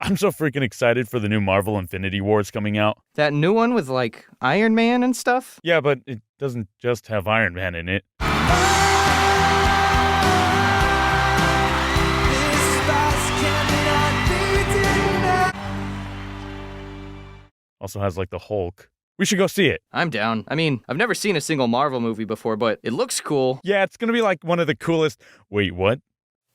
I'm so freaking excited for the new Marvel Infinity Wars coming out. That new one with, like, Iron Man and stuff? Yeah, but it doesn't just have Iron Man in it. Also has, like, the Hulk. We should go see it. I'm down. I mean, I've never seen a single Marvel movie before, but it looks cool. Yeah, it's gonna be like one of the coolest... Wait, what?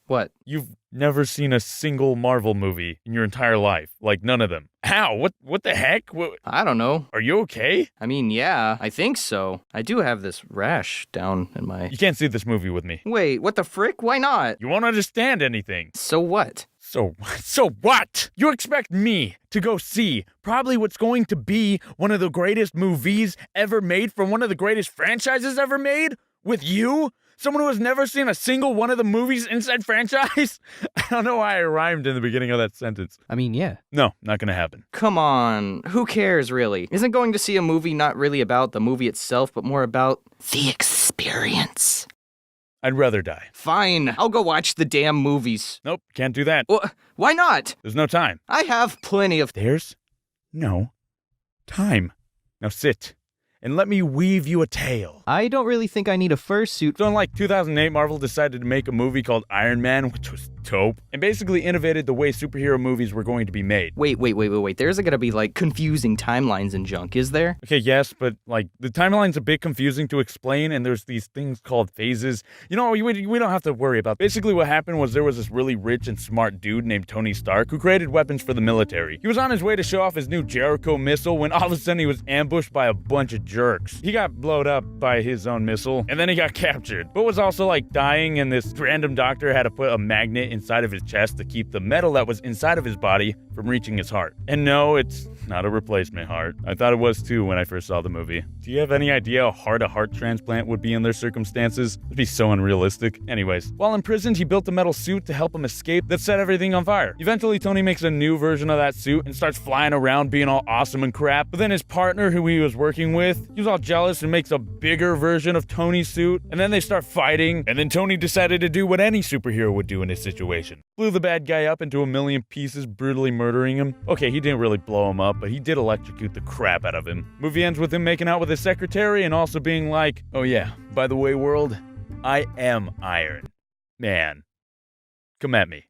What? You've never seen a single Marvel movie in your entire life. Like, none of them. How? What the heck? I don't know. Are you okay? I mean, yeah, I think so. I do have this rash down in my... You can't see this movie with me. Wait, what the frick? Why not? You won't understand anything. So what? So what? You expect me to go see probably what's going to be one of the greatest movies ever made from one of the greatest franchises ever made? With you? Someone who has never seen a single one of the movies in said franchise? I don't know why I rhymed in the beginning of that sentence. I mean, yeah. No, not gonna happen. Come on. Who cares, really? Isn't going to see a movie not really about the movie itself, but more about the experience? I'd rather die. Fine. I'll go watch the damn movies. Nope, can't do that. Why not? There's no time. I have plenty of... There's no time. Now sit and let me weave you a tale. I don't really think I need a fursuit. So in like 2008, Marvel decided to make a movie called Iron Man, which was dope, and basically innovated the way superhero movies were going to be made. Wait. There's gonna be, like, confusing timelines and junk, is there? Okay, yes, but, like, the timeline's a bit confusing to explain, and there's these things called phases. You know, we don't have to worry about. Basically, what happened was there was this really rich and smart dude named Tony Stark who created weapons for the military. He was on his way to show off his new Jericho missile when all of a sudden he was ambushed by a bunch of jerks. He got blown up by his own missile, and then he got captured, but was also, like, dying, and this random doctor had to put a magnet inside of his chest to keep the metal that was inside of his body from reaching his heart. And no, it's not a replacement heart. I thought it was too when I first saw the movie. Do you have any idea how hard a heart transplant would be in their circumstances? It'd be so unrealistic. Anyways, while imprisoned, he built a metal suit to help him escape that set everything on fire. Eventually, Tony makes a new version of that suit and starts flying around being all awesome and crap. But then his partner, who he was working with, he was all jealous and makes a bigger version of Tony's suit. And then they start fighting. And then Tony decided to do what any superhero would do in this situation. Blew the bad guy up into a million pieces, brutally murdering him. Okay, he didn't really blow him up, but he did electrocute the crap out of him. Movie ends with him making out with his secretary and also being like, oh yeah, by the way, world, I am Iron Man. Come at me.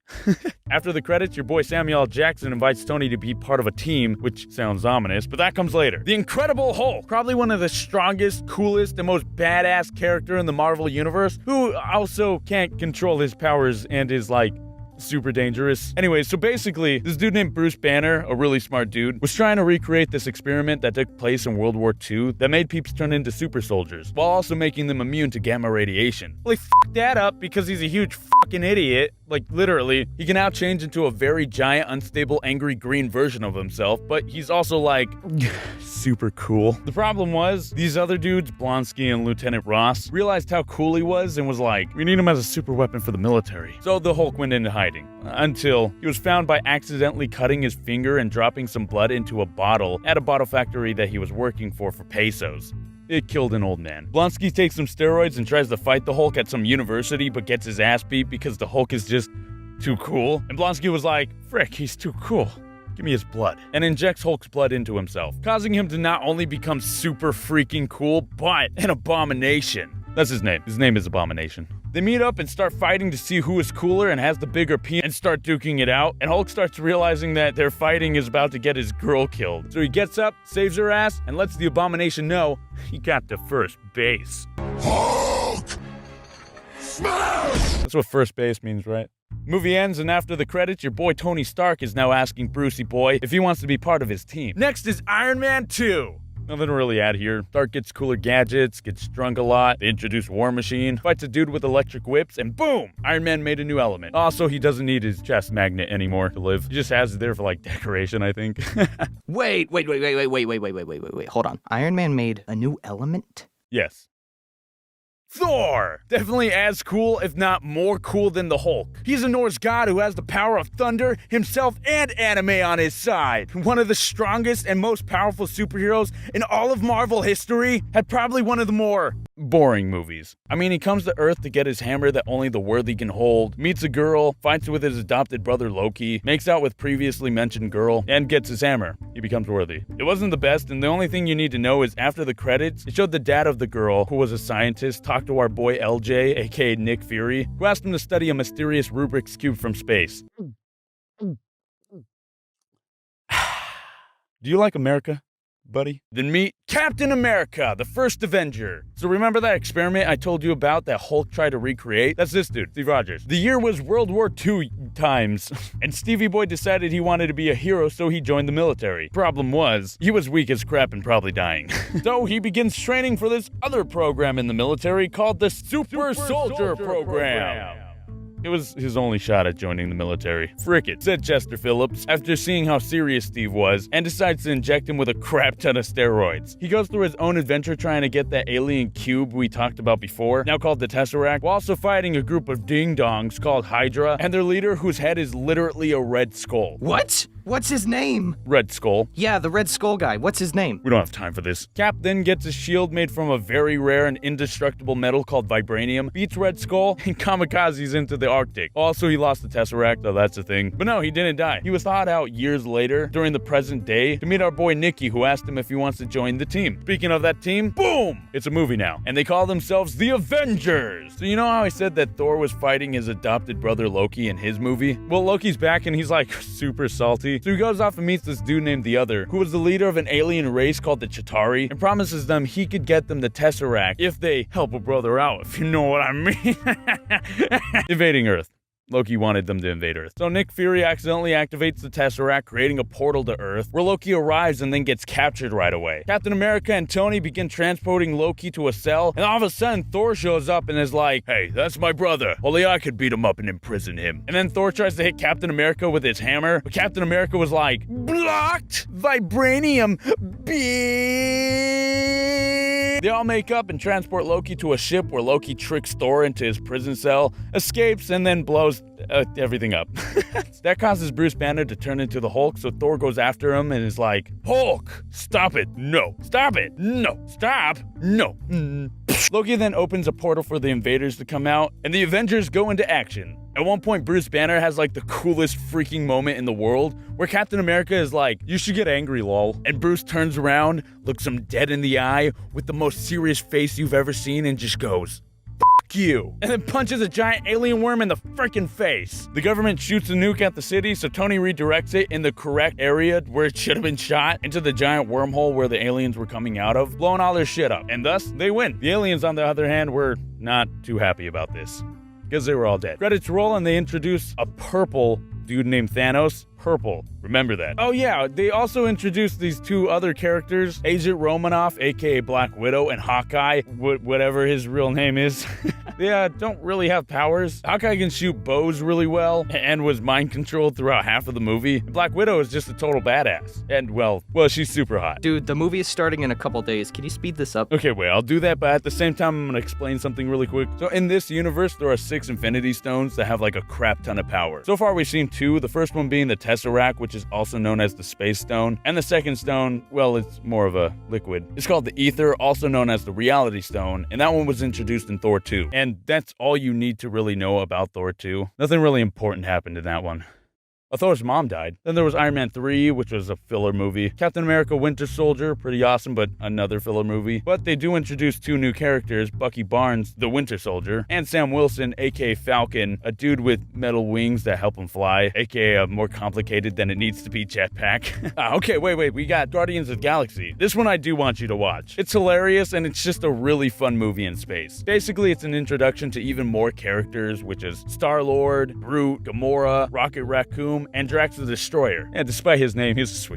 After the credits, your boy Samuel L. Jackson invites Tony to be part of a team, which sounds ominous, but that comes later. The Incredible Hulk, probably one of the strongest, coolest, and most badass character in the Marvel Universe, who also can't control his powers and is like, super dangerous. Anyway, so basically, this dude named Bruce Banner, a really smart dude, was trying to recreate this experiment that took place in World War II that made peeps turn into super soldiers, while also making them immune to gamma radiation. Well, he fucked that up because he's a huge fucking idiot. Like, literally, he can now change into a very giant, unstable, angry green version of himself, but he's also, like, super cool. The problem was, these other dudes, Blonsky and Lieutenant Ross, realized how cool he was and was like, we need him as a super weapon for the military. So the Hulk went into hiding, until he was found by accidentally cutting his finger and dropping some blood into a bottle at a bottle factory that he was working for pesos. It killed an old man. Blonsky takes some steroids and tries to fight the Hulk at some university, but gets his ass beat because the Hulk is just too cool. And Blonsky was like, frick, he's too cool. Give me his blood. And injects Hulk's blood into himself, causing him to not only become super freaking cool, but an abomination. That's his name. His name is Abomination. They meet up and start fighting to see who is cooler and has the bigger penis and start duking it out. And Hulk starts realizing that their fighting is about to get his girl killed. So he gets up, saves her ass, and lets the Abomination know he got to first base. Hulk! Smash! That's what first base means, right? Movie ends, and after the credits, your boy Tony Stark is now asking Brucey Boy if he wants to be part of his team. Next is Iron Man 2. Nothing to really add here. Stark gets cooler gadgets, gets drunk a lot, they introduce War Machine, fights a dude with electric whips, and boom! Iron Man made a new element. Also, he doesn't need his chest magnet anymore to live. He just has it there for, like, decoration, I think. Wait. Hold on. Iron Man made a new element? Yes. Thor! Definitely as cool, if not more cool than the Hulk. He's a Norse god who has the power of thunder, himself, and anime on his side. One of the strongest and most powerful superheroes in all of Marvel history, had probably one of the more boring movies. I mean, he comes to Earth to get his hammer that only the worthy can hold, meets a girl, fights with his adopted brother Loki, makes out with previously mentioned girl, and gets his hammer. He becomes worthy. It wasn't the best, and the only thing you need to know is after the credits, it showed the dad of the girl, who was a scientist, talk to our boy LJ, aka Nick Fury, who asked him to study a mysterious Rubik's Cube from space. Do you like America, buddy? Then meet Captain America, the first Avenger. So remember that experiment I told you about that Hulk tried to recreate? That's this dude, Steve Rogers. The year was World War II times, and Stevie Boy decided he wanted to be a hero, so he joined the military. Problem was, he was weak as crap and probably dying. So he begins training for this other program in the military called the Super Soldier Program. It was his only shot at joining the military. Frick it, said Chester Phillips, after seeing how serious Steve was, and decides to inject him with a crap ton of steroids. He goes through his own adventure trying to get that alien cube we talked about before, now called the Tesseract, while also fighting a group of ding-dongs called Hydra, and their leader whose head is literally a red skull. What? What's his name? Red Skull. Yeah, the Red Skull guy. What's his name? We don't have time for this. Cap then gets a shield made from a very rare and indestructible metal called vibranium, beats Red Skull, and kamikazes into the Arctic. Also, he lost the Tesseract, so that's a thing. But no, he didn't die. He was thawed out years later, during the present day, to meet our boy Nicky, who asked him if he wants to join the team. Speaking of that team, boom! It's a movie now. And they call themselves the Avengers. So you know how I said that Thor was fighting his adopted brother Loki in his movie? Well, Loki's back and he's like super salty. So he goes off and meets this dude named the Other, who was the leader of an alien race called the Chitauri, and promises them he could get them the Tesseract if they help a brother out, if you know what I mean. Invading Earth. Loki wanted them to invade Earth. So Nick Fury accidentally activates the Tesseract, creating a portal to Earth, where Loki arrives and then gets captured right away. Captain America and Tony begin transporting Loki to a cell, and all of a sudden Thor shows up and is like, "Hey, that's my brother. Only I could beat him up and imprison him." And then Thor tries to hit Captain America with his hammer, but Captain America was like, "Blocked! Vibranium! Bitch!" They all make up and transport Loki to a ship where Loki tricks Thor into his prison cell, escapes, and then blows everything up. That causes Bruce Banner to turn into the Hulk, so Thor goes after him and is like, "Hulk, stop it, no, stop it, no, stop, no." Loki then opens a portal for the invaders to come out, and the Avengers go into action. At one point, Bruce Banner has like the coolest freaking moment in the world, where Captain America is like, "You should get angry, lol." And Bruce turns around, looks him dead in the eye with the most serious face you've ever seen, and just goes, "F you," and then punches a giant alien worm in the freaking face. The government shoots a nuke at the city, so Tony redirects it in the correct area where it should have been shot, into the giant wormhole where the aliens were coming out of, blowing all their shit up, and thus they win. The aliens, on the other hand, were not too happy about this, because they were all dead. Credits roll and they introduce a purple dude named Thanos. Purple. Remember that. Oh yeah, they also introduced these two other characters, Agent Romanoff, aka Black Widow, and Hawkeye, whatever his real name is. They don't really have powers. Hawkeye can shoot bows really well, and was mind controlled throughout half of the movie. Black Widow is just a total badass. And well, she's super hot. Dude, the movie is starting in a couple days. Can you speed this up? Okay, wait, I'll do that, but at the same time, I'm gonna explain something really quick. So in this universe, there are 6 Infinity Stones that have like a crap ton of power. So far, we've seen 2, the first one being the Tesseract, which is also known as the Space Stone, and the second stone, well, it's more of a liquid. It's called the Ether, also known as the Reality Stone, and that one was introduced in Thor 2. And that's all you need to really know about Thor 2. Nothing really important happened in that one. Thor's mom died. Then there was Iron Man 3, which was a filler movie. Captain America Winter Soldier, pretty awesome, but another filler movie. But they do introduce 2 new characters, Bucky Barnes, the Winter Soldier, and Sam Wilson, aka Falcon, a dude with metal wings that help him fly, aka a more complicated than it needs to be jetpack. Okay, wait, we got Guardians of the Galaxy. This one I do want you to watch. It's hilarious, and it's just a really fun movie in space. Basically, it's an introduction to even more characters, which is Star-Lord, Groot, Gamora, Rocket Raccoon, and Drax the Destroyer. And despite his name, he's a sweet